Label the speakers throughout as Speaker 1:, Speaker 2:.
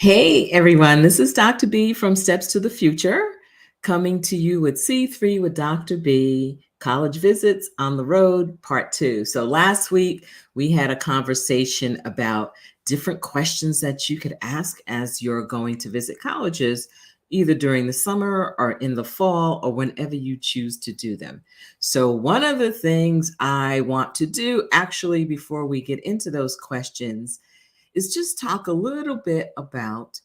Speaker 1: Hey everyone, this is Dr. B from Steps to the Future, coming to you with C3 with Dr. B, College Visits on the Road, Part 2. So last week we had a conversation about different questions that you could ask as you're going to visit colleges, either during the summer or in the fall or whenever you choose to do them. So, one of the things I want to do actually before we get into those questions is just talk a little bit about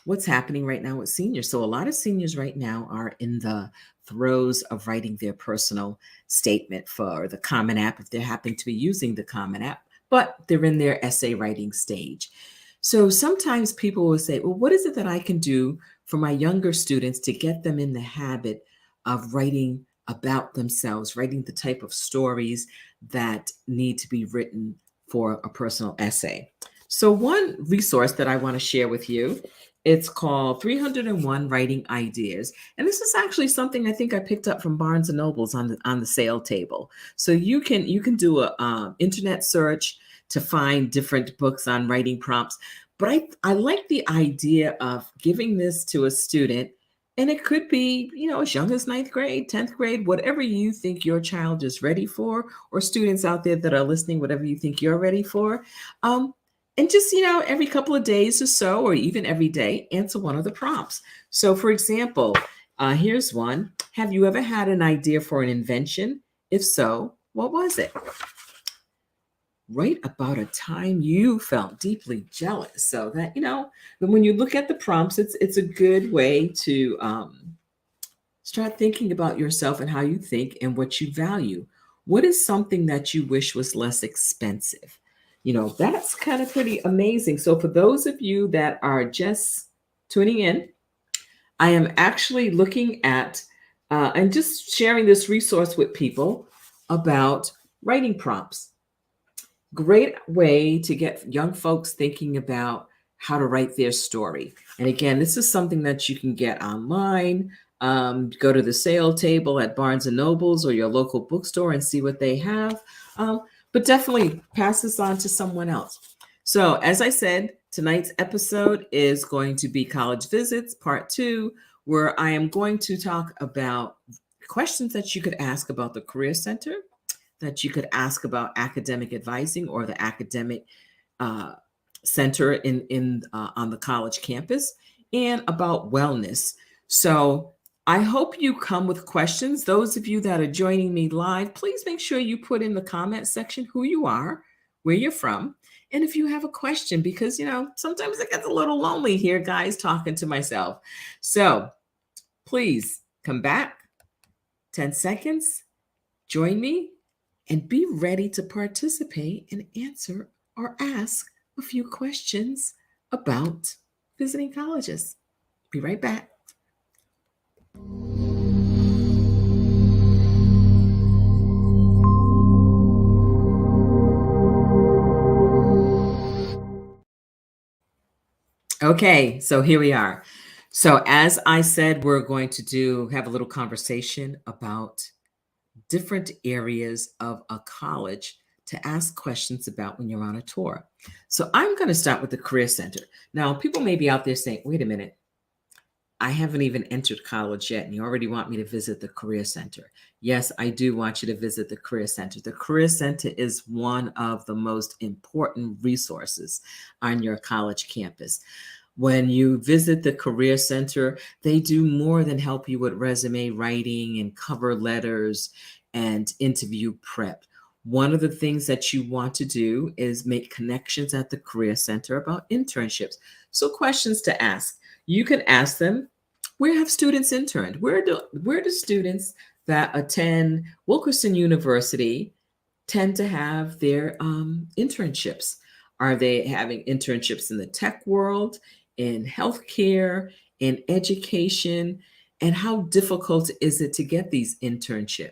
Speaker 1: what's happening right now with seniors. So, a lot of seniors right now are in the throes of writing their personal statement for the Common App if they happen to be using the Common App, but they're in their essay writing stage. So, sometimes people will say, well, what is it that I can do for my younger students to get them in the habit of writing about themselves, writing the type of stories that need to be written for a personal essay? So, one resource that I want to share with you, it's called 301 Writing Ideas. And this is actually something I think I picked up from Barnes and Nobles on the sale table. So you can do a internet search to find different books on writing prompts. But I like the idea of giving this to a student, and it could be, as young as ninth grade, 10th grade, whatever you think your child is ready for, or students out there that are listening, whatever you think you're ready for. Um, and just, every couple of days or so, or even every day, answer one of the prompts. So, for example, here's one. Have you ever had an idea for an invention? If so, what was it? Write about a time you felt deeply jealous. So that, when you look at the prompts, it's a good way to start thinking about yourself and how you think and what you value. What is something that you wish was less expensive? That's kind of pretty amazing. So, for those of you that are just tuning in, I am actually looking at and just sharing this resource with people about writing prompts. Great way to get young folks thinking about how to write their story. And again, this is something that you can get online. Go to the sale table at Barnes and Nobles or your local bookstore and see what they have. But definitely pass this on to someone else. So, as I said, tonight's episode is going to be College Visits Part 2, where I am going to talk about questions that you could ask about the Career Center, that you could ask about academic advising or the academic uh, center in on the college campus, and about wellness. So I hope you come with questions. Those of you that are joining me live, please make sure you put in the comment section who you are, where you're from, and if you have a question, because sometimes it gets a little lonely here, guys, talking to myself. So please come back, 10 seconds, join me, and be ready to participate and answer or ask a few questions about visiting colleges. Be right back. Okay, so here we are. So, as I said, we're going to have a little conversation about different areas of a college to ask questions about when you're on a tour. So I'm going to start with the Career Center. Now, people may be out there saying, wait a minute, I haven't even entered college yet, and you already want me to visit the Career Center. Yes, I do want you to visit the Career Center. The Career Center is one of the most important resources on your college campus. When you visit the Career Center, they do more than help you with resume writing and cover letters and interview prep. One of the things that you want to do is make connections at the Career Center about internships. So, questions to ask. You can ask them, where have students interned? Where do students that attend Wilkerson University tend to have their internships? Are they having internships in the tech world, in healthcare, in education? And how difficult is it to get these internships?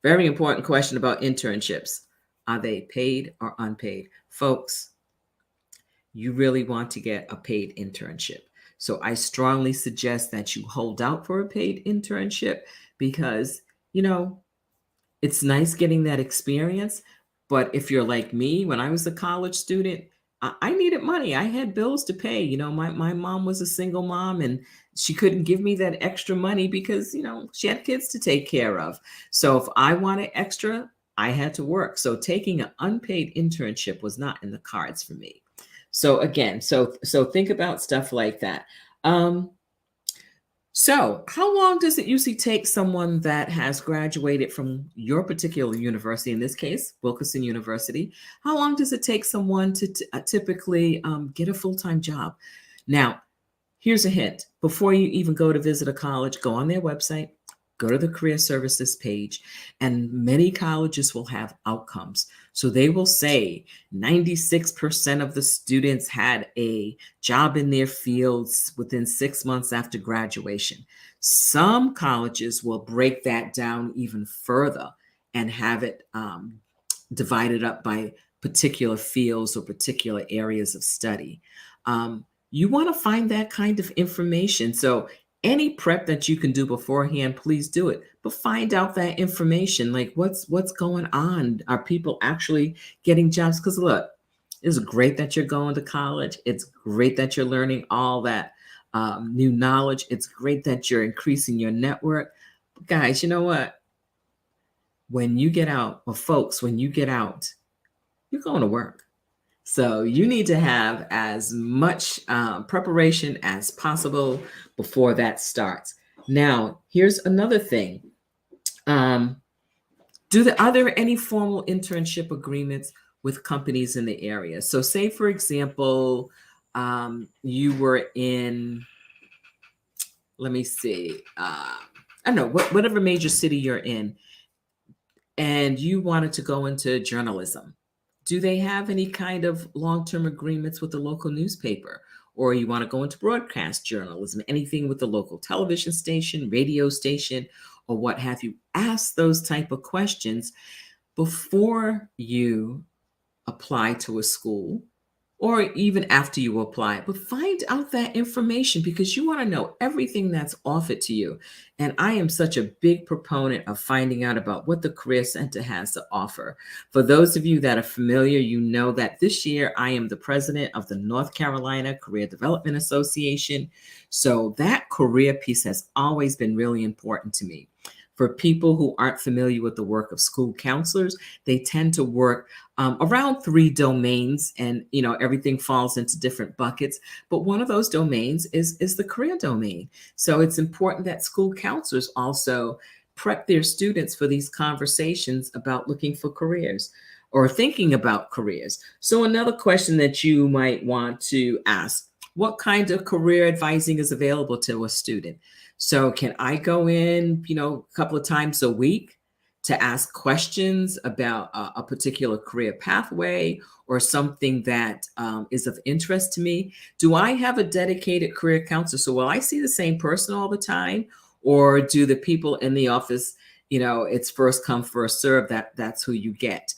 Speaker 1: Very important question about internships. Are they paid or unpaid? Folks, you really want to get a paid internship. So I strongly suggest that you hold out for a paid internship because, you know, it's nice getting that experience. But if you're like me, when I was a college student, I needed money. I had bills to pay. My mom was a single mom, and she couldn't give me that extra money because, she had kids to take care of. So if I wanted extra, I had to work. So taking an unpaid internship was not in the cards for me. So again, so think about stuff like that. Um, so, how long does it usually take someone that has graduated from your particular university, in this case, Wilkerson University? How long does it take someone to typically get a full time job? Now, here's a hint. Before you even go to visit a college, go on their website, go to the career services page, and many colleges will have outcomes. So they will say 96% of the students had a job in their fields within 6 months after graduation. Some colleges will break that down even further and have it divided up by particular fields or particular areas of study. You want to find that kind of information. So any prep that you can do beforehand, please do it. But find out that information, like what's going on. Are people actually getting jobs? Because look, it's great that you're going to college. It's great that you're learning all that new knowledge. It's great that you're increasing your network. But guys, you know what? When you get out, or folks, when you get out, you're going to work. So you need to have as much preparation as possible before that starts. Now, here's another thing. Are there any formal internship agreements with companies in the area? So say, for example, you were in, let me see, I don't know, whatever major city you're in, and you wanted to go into journalism. Do they have any kind of long-term agreements with the local newspaper? Or you want to go into broadcast journalism, anything with the local television station, radio station, or what have you? Ask those type of questions before you apply to a school, or even after you apply. But find out that information, because you want to know everything that's offered to you. And I am such a big proponent of finding out about what the Career Center has to offer. For those of you that are familiar, you know that this year I am the president of the North Carolina Career Development Association. So that career piece has always been really important to me. For people who aren't familiar with the work of school counselors, they tend to work around 3 domains, and everything falls into different buckets. But one of those domains is the career domain. So it's important that school counselors also prep their students for these conversations about looking for careers or thinking about careers. So another question that you might want to ask: what kind of career advising is available to a student? So can I go in, a couple of times a week to ask questions about a particular career pathway or something that is of interest to me? Do I have a dedicated career counselor? So will I see the same person all the time? Or do the people in the office, it's first come, first serve, that's who you get?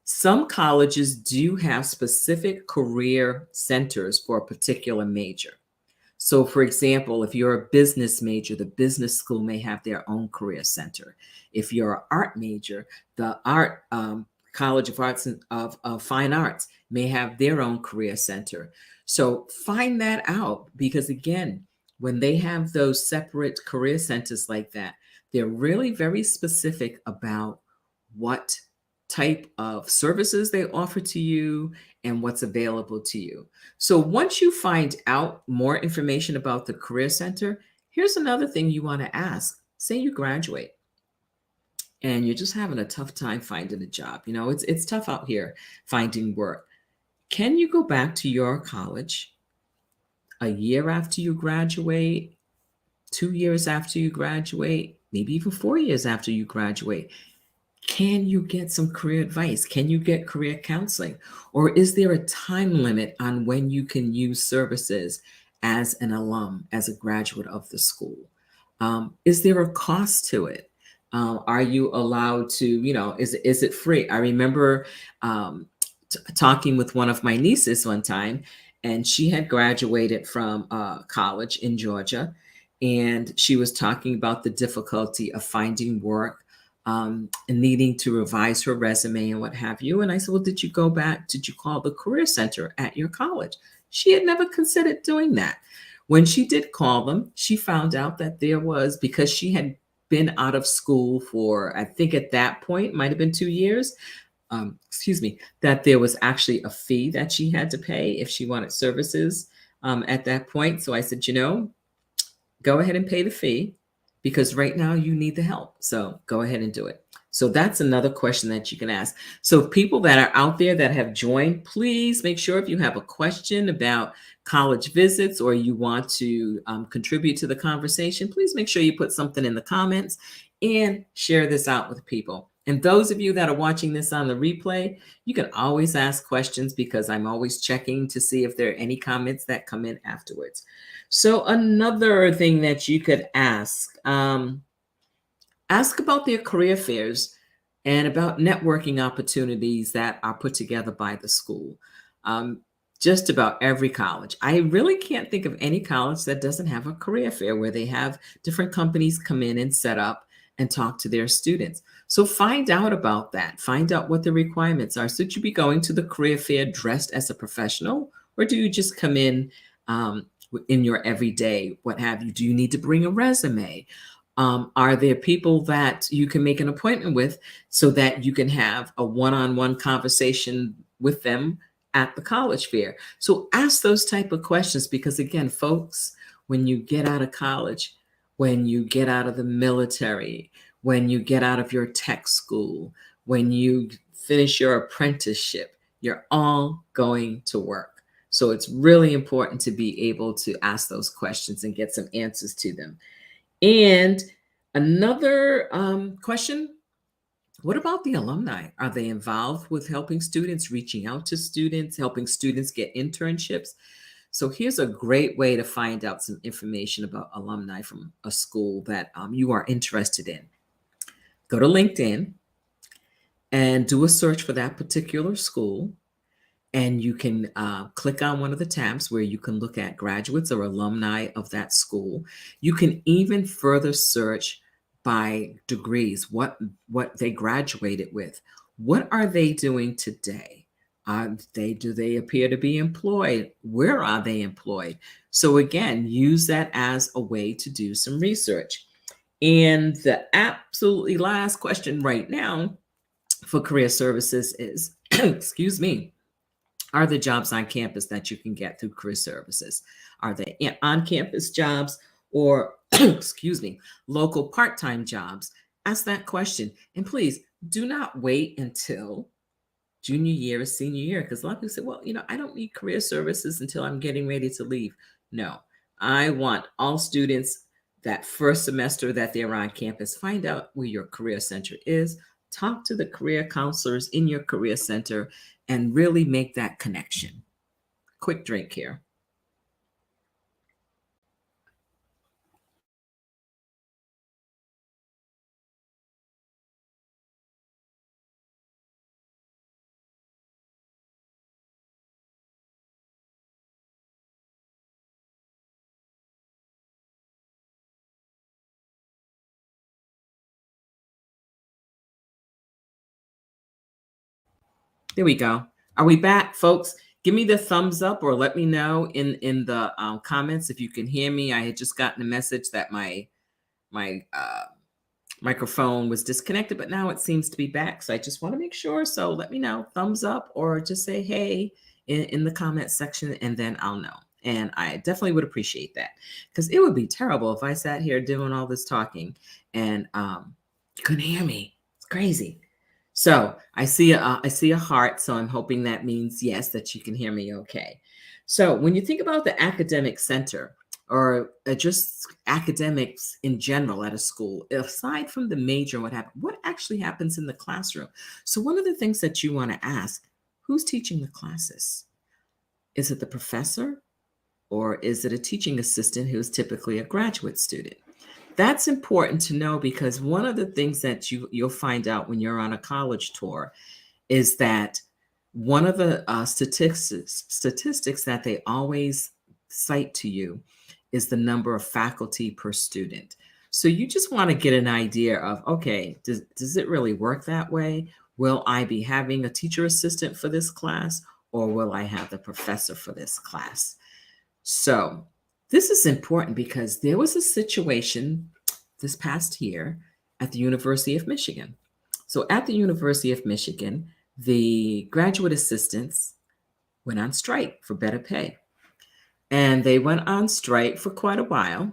Speaker 1: Some colleges do have specific career centers for a particular major. So, for example, if you're a business major, the business school may have their own career center. If you're an art major, the art College of Arts and of Fine Arts may have their own career center. So find that out, because again, when they have those separate career centers like that, they're really very specific about what type of services they offer to you and what's available to you. So once you find out more information about the Career Center, here's another thing you want to ask. Say you graduate and you're just having a tough time finding a job. It's tough out here finding work. Can you go back to your college a year after you graduate, 2 years after you graduate, maybe even 4 years after you graduate? Can you get some career advice? Can you get career counseling? Or is there a time limit on when you can use services as an alum, as a graduate of the school? Is there a cost to it? Are you allowed to, is it free? I remember talking with one of my nieces one time, and she had graduated from college in Georgia, and she was talking about the difficulty of finding work and needing to revise her resume and what have you. And I said, well, did you go back? Did you call the Career Center at your college? She had never considered doing that. When she did call them, she found out that there was, because she had been out of school for, I think at that point, might have been 2 years, excuse me, that there was actually a fee that she had to pay if she wanted services at that point. So I said, go ahead and pay the fee because right now you need the help. So go ahead and do it. So that's another question that you can ask. So people that are out there that have joined, please make sure if you have a question about college visits or you want to contribute to the conversation, please make sure you put something in the comments and share this out with people. And those of you that are watching this on the replay, you can always ask questions because I'm always checking to see if there are any comments that come in afterwards. So another thing that you could ask about their career fairs and about networking opportunities that are put together by the school. Just about every college. I really can't think of any college that doesn't have a career fair where they have different companies come in and set up and talk to their students. So find out about that. Find out what the requirements are. Should you be going to the career fair dressed as a professional, or do you just come in your everyday, what have you? Do you need to bring a resume? Are there people that you can make an appointment with so that you can have a one-on-one conversation with them at the college fair? So ask those type of questions because again, folks, when you get out of college, when you get out of the military, when you get out of your tech school, when you finish your apprenticeship, you're all going to work. So it's really important to be able to ask those questions and get some answers to them. And another question, what about the alumni? Are they involved with helping students, reaching out to students, helping students get internships? So here's a great way to find out some information about alumni from a school that you are interested in. Go to LinkedIn and do a search for that particular school. And you can click on one of the tabs where you can look at graduates or alumni of that school. You can even further search by degrees, what they graduated with. What are they doing today? Do they appear to be employed? Where are they employed? So again, use that as a way to do some research. And the absolutely last question right now for career services is, excuse me, are the jobs on campus that you can get through career services? Are they on-campus jobs or, excuse me, local part-time jobs? Ask that question. And please do not wait until junior year or senior year, because a lot of people say, well, I don't need career services until I'm getting ready to leave. No, I want all students that first semester that they're on campus, find out where your career center is, talk to the career counselors in your career center, and really make that connection. Quick drink here. There we go. Are we back, folks? Give me the thumbs up or let me know in the comments if you can hear me. I had just gotten a message that my microphone was disconnected, but now it seems to be back. So I just want to make sure. So let me know, thumbs up or just say hey in the comment section, and then I'll know. And I definitely would appreciate that because it would be terrible if I sat here doing all this talking and you couldn't hear me. It's crazy. So I see a heart. So I'm hoping that means yes, that you can hear me okay. So when you think about the academic center, or just academics in general at a school, aside from the major, what actually happens in the classroom? So one of the things that you want to ask, who's teaching the classes? Is it the professor or is it a teaching assistant who's typically a graduate student? That's important to know because one of the things that you'll find out when you're on a college tour is that one of the statistics that they always cite to you is the number of faculty per student. So you just want to get an idea of, okay, does it really work that way? Will I be having a teacher assistant for this class, or will I have the professor for this class? So this is important because there was a situation this past year at the University of Michigan. So at the University of Michigan, the graduate assistants went on strike for better pay. And they went on strike for quite a while.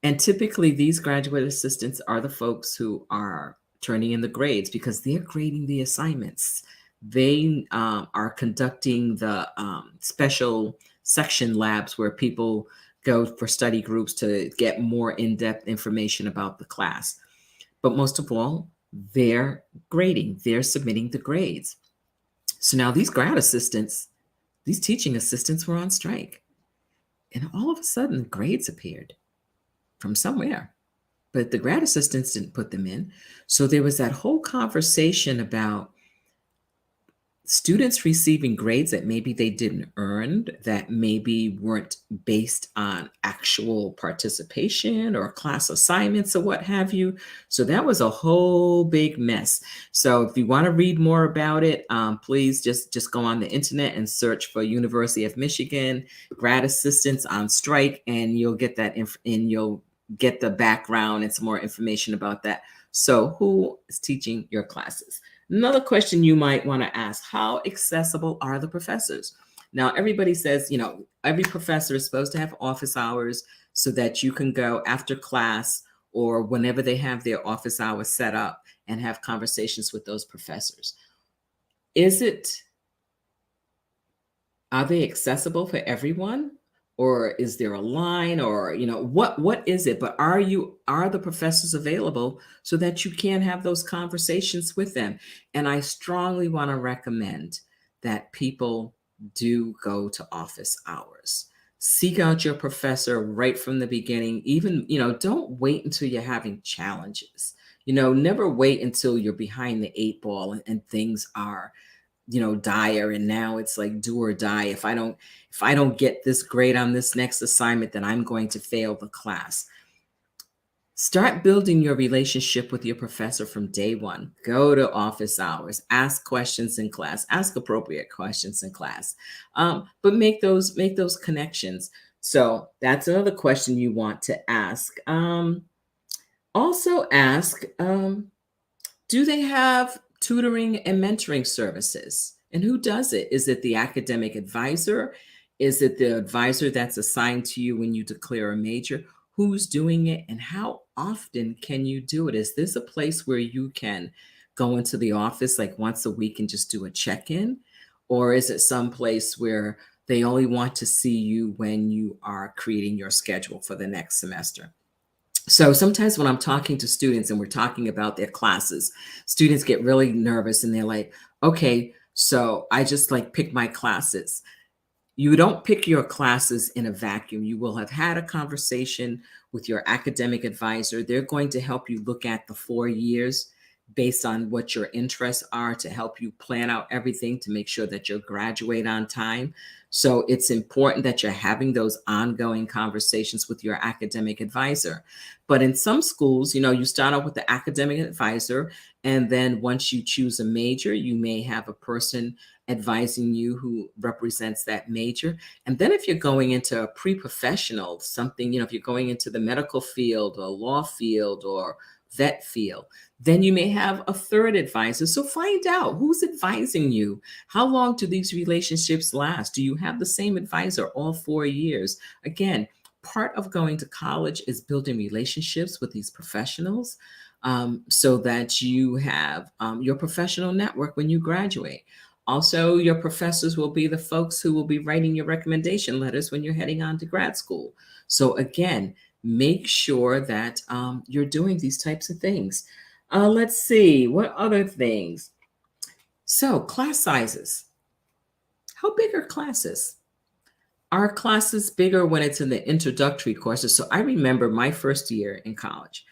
Speaker 1: And typically, these graduate assistants are the folks who are turning in the grades because they're grading the assignments. They are conducting the special section labs where people go for study groups to get more in depth information about the class. But most of all, they're grading, they're submitting the grades. So now these grad assistants, these teaching assistants were on strike. And all of a sudden, grades appeared from somewhere, but the grad assistants didn't put them in. So there was that whole conversation about students receiving grades that maybe they didn't earn, that maybe weren't based on actual participation or class assignments or what have you. So that was a whole big mess. So if you want to read more about it, please just go on the internet and search for University of Michigan grad assistants on strike, and you'll get that and you'll get the background and some more information about that. So who is teaching your classes? Another question you might want to ask, how accessible are the professors? Now, everybody says, every professor is supposed to have office hours so that you can go after class or whenever they have their office hours set up and have conversations with those professors. Are they accessible for everyone? Or is there a line, or what is it? But are the professors available so that you can have those conversations with them? And I strongly want to recommend that people do go to office hours. Seek out your professor right from the beginning. Even, don't wait until you're having challenges. Never wait until you're behind the eight ball and things are dire, and now it's like do or die. If I don't get this grade on this next assignment, then I'm going to fail the class. Start building your relationship with your professor from day one. Go to office hours, ask questions in class, ask appropriate questions in class, but make those connections. So that's another question you want to ask. Also ask, do they have tutoring and mentoring services? And who does it? Is it the academic advisor? Is it the advisor that's assigned to you when you declare a major? Who's doing it, and how often can you do it? Is this a place where you can go into the office like once a week and just do a check-in? Or is it some place where they only want to see you when you are creating your schedule for the next semester? So sometimes when I'm talking to students and we're talking about their classes, students get really nervous and they're like, okay, so I just pick my classes. You don't pick your classes in a vacuum. You will have had a conversation with your academic advisor. They're going to help you look at the 4 years based on what your interests are to help you plan out everything to make sure that you'll graduate on time. So it's important that you're having those ongoing conversations with your academic advisor. But in some schools, you start out with the academic advisor, and then once you choose a major, you may have a person advising you who represents that major. And then if you're going into a pre-professional, something, if you're going into the medical field or law field or vet field, then you may have a third advisor. So find out who's advising you. How long do these relationships last? Do you have the same advisor all 4 years? Again, part of going to college is building relationships with these professionals, so that you have your professional network when you graduate. Also, your professors will be the folks who will be writing your recommendation letters when you're heading on to grad school. So again, make sure that you're doing these types of things. Let's see, what other things? So class sizes. How big are classes? Are classes bigger when it's in the introductory courses? So I remember my first year in college.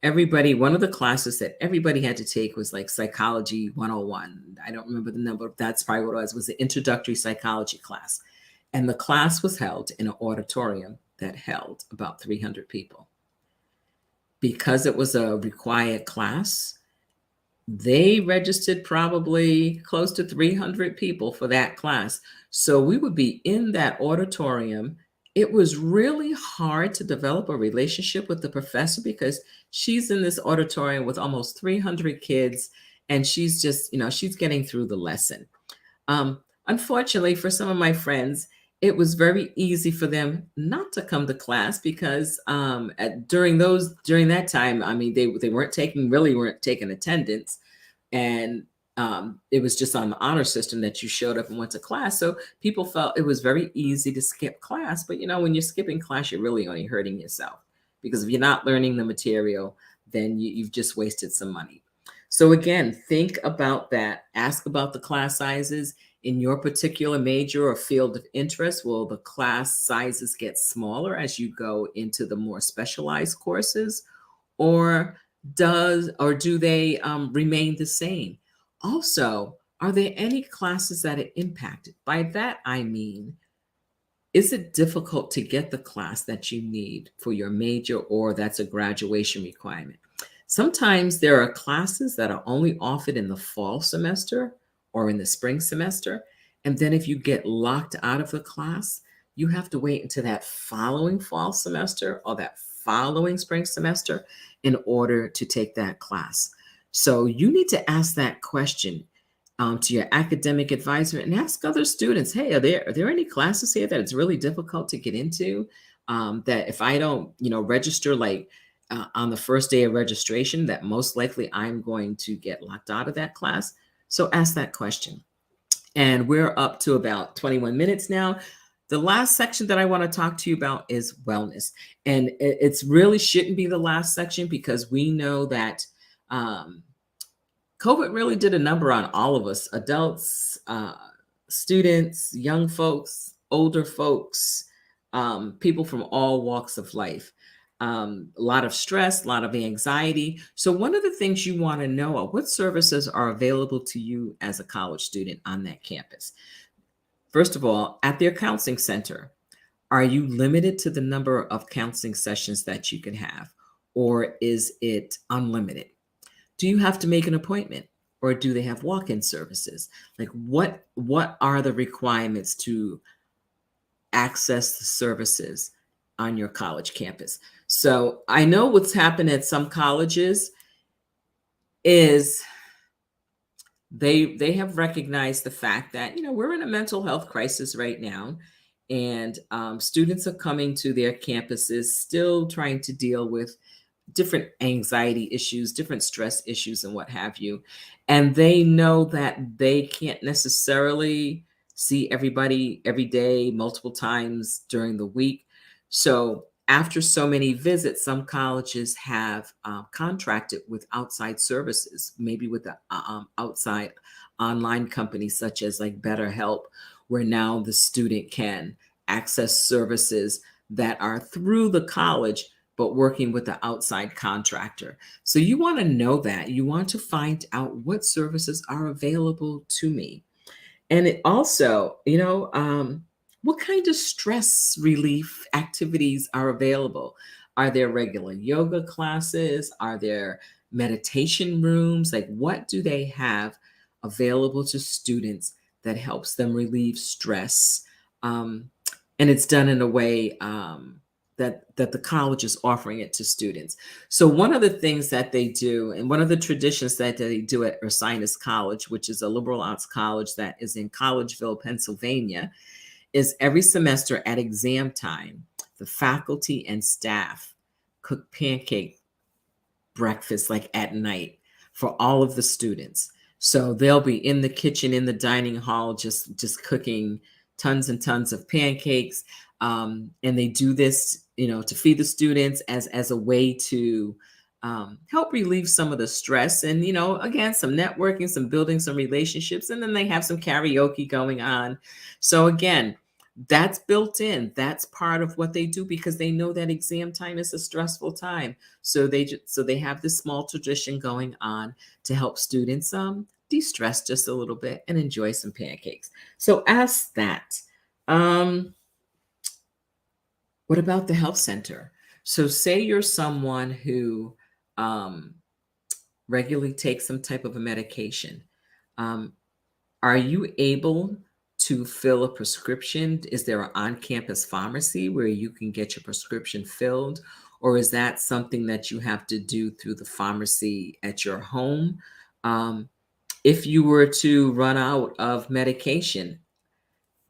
Speaker 1: One of the classes that everybody had to take was like Psychology 101. I don't remember the number, but that's probably what it was the introductory psychology class. And the class was held in an auditorium that held about 300 people. because it was a required class, they registered probably close to 300 people for that class. So we would be in that auditorium. It was really hard to develop a relationship with the professor because she's in this auditorium with almost 300 kids, and she's just, she's getting through the lesson. Unfortunately, for some of my friends, it was very easy for them not to come to class because during that time, I mean, they weren't taking attendance, and it was just on the honor system that you showed up and went to class. So people felt it was very easy to skip class. But when you're skipping class, you're really only hurting yourself, because if you're not learning the material, then you've just wasted some money. So again, think about that. Ask about the class sizes in your particular major or field of interest. Will the class sizes get smaller as you go into the more specialized courses, or do they remain the same? Also, are there any classes that are impacted? By that I mean, is it difficult to get the class that you need for your major, or that's a graduation requirement? Sometimes there are classes that are only offered in the fall semester or in the spring semester. And then if you get locked out of the class, you have to wait until that following fall semester or that following spring semester in order to take that class. So you need to ask that question to your academic advisor, and ask other students, hey, are there any classes here that it's really difficult to get into? That if I don't, register like on the first day of registration, that most likely I'm going to get locked out of that class. So ask that question. And we're up to about 21 minutes now. The last section that I want to talk to you about is wellness. And it's really shouldn't be the last section, because we know that COVID really did a number on all of us: adults, students, young folks, older folks, people from all walks of life. A lot of stress, a lot of anxiety. So, one of the things you want to know are what services are available to you as a college student on that campus. First of all, at their counseling center, are you limited to the number of counseling sessions that you can have, or is it unlimited? Do you have to make an appointment, or do they have walk-in services? Like, what are the requirements to access the services on your college campus? So I know what's happened at some colleges is they have recognized the fact that we're in a mental health crisis right now, and students are coming to their campuses still trying to deal with different anxiety issues, different stress issues, and what have you. And they know that they can't necessarily see everybody every day, multiple times during the week. So, after so many visits, some colleges have contracted with outside services, maybe with the outside online companies such as like BetterHelp, where now the student can access services that are through the college but working with the outside contractor. So you want to know that. You want to find out what services are available to me. And it also, what kind of stress relief activities are available? Are there regular yoga classes? Are there meditation rooms? Like, what do they have available to students that helps them relieve stress? Um, and it's done in a way that the college is offering it to students. So one of the things that they do, and one of the traditions that they do at Ursinus College, which is a liberal arts college that is in Collegeville, Pennsylvania, is every semester at exam time, the faculty and staff cook pancake breakfast like at night for all of the students. So they'll be in the kitchen, in the dining hall, just cooking tons and tons of pancakes. And they do this, to feed the students as a way to help relieve some of the stress, and again, some networking, some building some relationships, and then they have some karaoke going on. So again, that's built in. That's part of what they do, because they know that exam time is a stressful time. So they have this small tradition going on to help students de-stress just a little bit and enjoy some pancakes. So ask that. What about the health center? So say you're someone who um, regularly takes some type of a medication. Um, are you able to fill a prescription? Is there an on-campus pharmacy where you can get your prescription filled? Or is that something that you have to do through the pharmacy at your home? Um, if you were to run out of medication,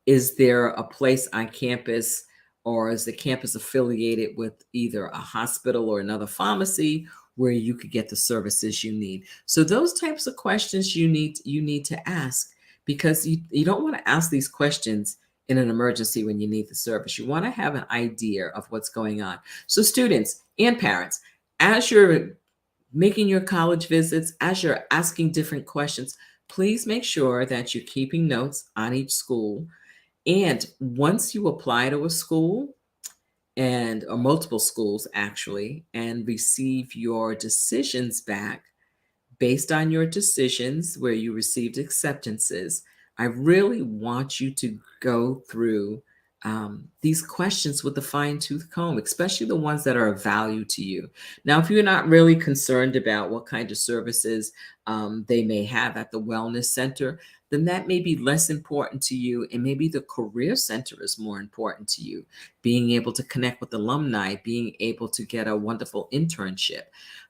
Speaker 1: is there a place on campus, or is the campus affiliated with either a hospital or another pharmacy where you could get the services you need? So those types of questions you need to ask, because you don't want to ask these questions in an emergency when you need the service. You want to have an idea of what's going on. So students and parents, as you're making your college visits, as you're asking different questions, please make sure that you're keeping notes on each school. And once you apply to a school, and or multiple schools actually, and receive your decisions back, based on your decisions where you received acceptances, I really want you to go through these questions with a fine tooth comb, especially the ones that are of value to you. Now, if you're not really concerned about what kind of services they may have at the wellness center, then that may be less important to you. And maybe the career center is more important to you. Being able to connect with alumni, being able to get a wonderful internship.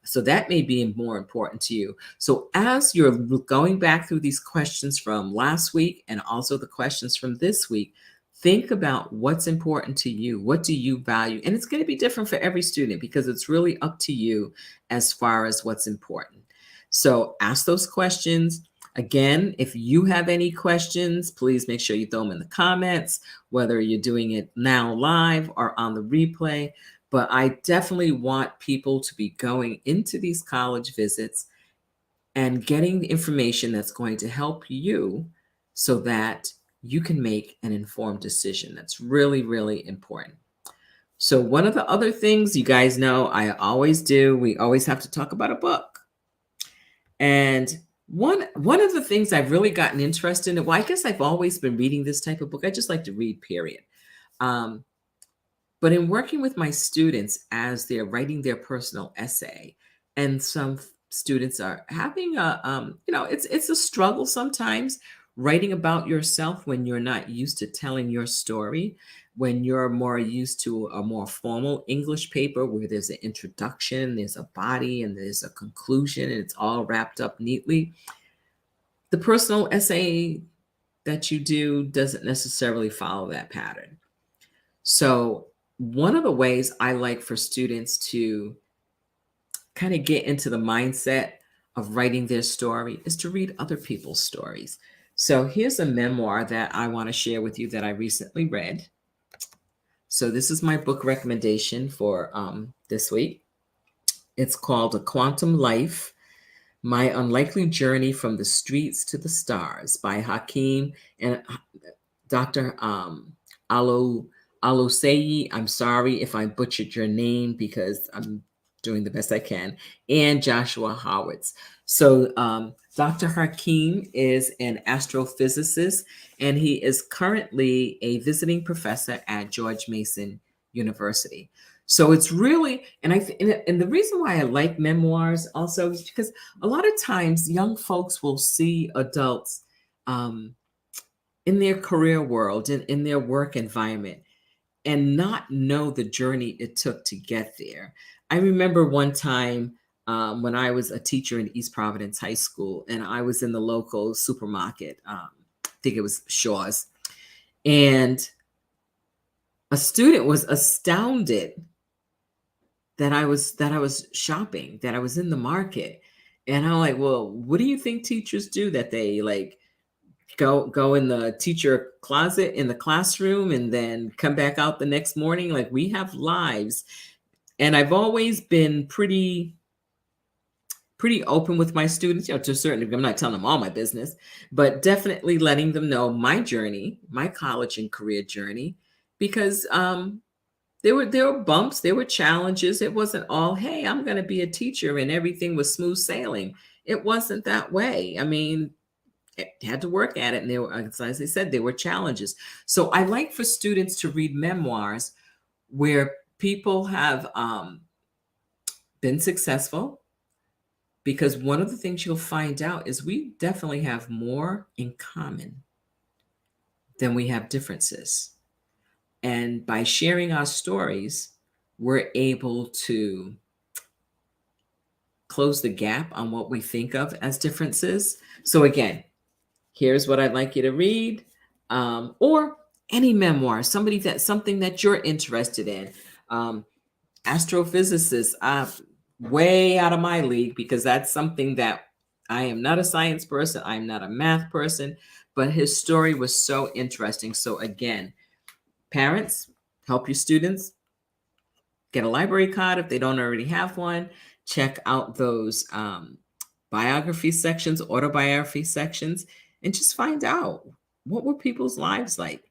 Speaker 1: So that may be more important to you. So as you're going back through these questions from last week and also the questions from this week, think about what's important to you. What do you value? And it's going to be different for every student because it's really up to you as far as what's important. So ask those questions. Again, if you have any questions, please make sure you throw them in the comments, whether you're doing it now live or on the replay. But I definitely want people to be going into these college visits and getting the information that's going to help you so that you can make an informed decision. That's really, really important. So, one of the other things you guys know I always do, we always have to talk about a book. And one of the things I've really gotten interested in, well, I guess I've always been reading this type of book. I just like to read, period. Um, but in working with my students as they're writing their personal essay, and some students are having it's a struggle sometimes writing about yourself when you're not used to telling your story, when you're more used to a more formal English paper where there's an introduction, there's a body, and there's a conclusion, and it's all wrapped up neatly. The personal essay that you do doesn't necessarily follow that pattern. So, one of the ways I like for students to kind of get into the mindset of writing their story is to read other people's stories. So, here's a memoir that I want to share with you that I recently read. So, this is my book recommendation for this week. It's called A Quantum Life: My Unlikely Journey from the Streets to the Stars by Hakeem and Dr. Aloseyi. I'm sorry if I butchered your name because I'm doing the best I can, and Joshua Howitz. So Dr. Hakeem is an astrophysicist, and he is currently a visiting professor at George Mason University. So it's really, and the reason why I like memoirs also is because a lot of times young folks will see adults in their career world, in their work environment, and not know the journey it took to get there. I remember one time when I was a teacher in East Providence High School, and I was in the local supermarket, I think it was Shaw's, and a student was astounded that I was shopping, that I was in the market. And I'm like, well, what do you think teachers do? That they like go in the teacher closet in the classroom and then come back out the next morning? Like, we have lives. And I've always been pretty open with my students, to a certain degree. I'm not telling them all my business, but definitely letting them know my journey, my college and career journey, because there were bumps, there were challenges. It wasn't all, hey, I'm going to be a teacher and everything was smooth sailing. It wasn't that way. I mean, I had to work at it, and there were, as I said, there were challenges. So I like for students to read memoirs where people have been successful, because one of the things you'll find out is we definitely have more in common than we have differences. And by sharing our stories, we're able to close the gap on what we think of as differences. So, again, here's what I'd like you to read, or any memoir, something that you're interested in. Astrophysicists, way out of my league, because that's something that I am not a science person. I'm not a math person, but his story was so interesting. So again, parents, help your students get a library card if they don't already have one. Check out those biography sections, autobiography sections, and just find out, what were people's lives like.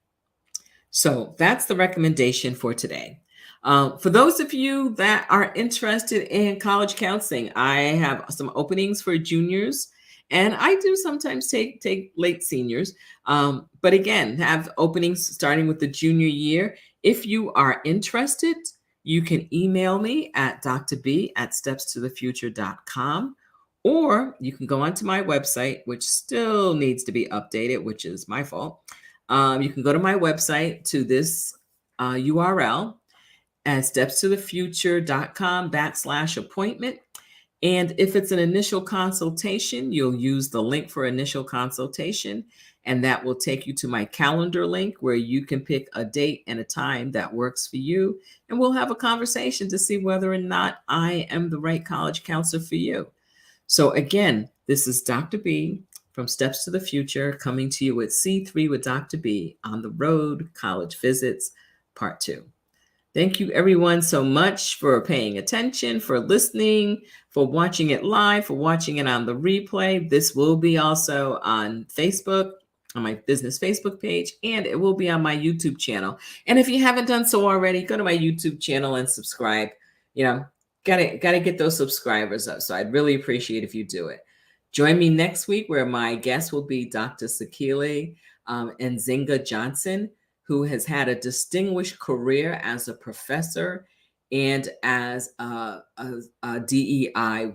Speaker 1: So that's the recommendation for today. For those of you that are interested in college counseling, I have some openings for juniors, and I do sometimes take late seniors. But again, have openings starting with the junior year. If you are interested, you can email me at drb@stepstothefuture.com, or you can go onto my website, which still needs to be updated, which is my fault. You can go to my website to this URL at stepstothefuture.com/appointment. And if it's an initial consultation, you'll use the link for initial consultation, and that will take you to my calendar link where you can pick a date and a time that works for you. And we'll have a conversation to see whether or not I am the right college counselor for you. So again, this is Dr. B from Steps to the Future, coming to you with C3 with Dr. B on the road, college visits, part 2. Thank you everyone so much for paying attention, for listening, for watching it live, for watching it on the replay. This will be also on Facebook, on my business Facebook page, and it will be on my YouTube channel. And if you haven't done so already, go to my YouTube channel and subscribe. Gotta get those subscribers up. So I'd really appreciate if you do it. Join me next week, where my guest will be Dr. Sekile Nzinga Johnson, who has had a distinguished career as a professor and as a DEI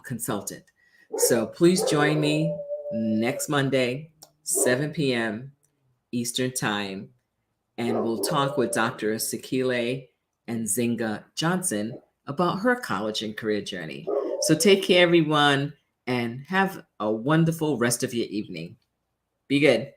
Speaker 1: consultant. So please join me next Monday, 7 p.m. Eastern Time, and we'll talk with Dr. Sekile Nzinga Johnson about her college and career journey. So take care, everyone, and have a wonderful rest of your evening. Be good.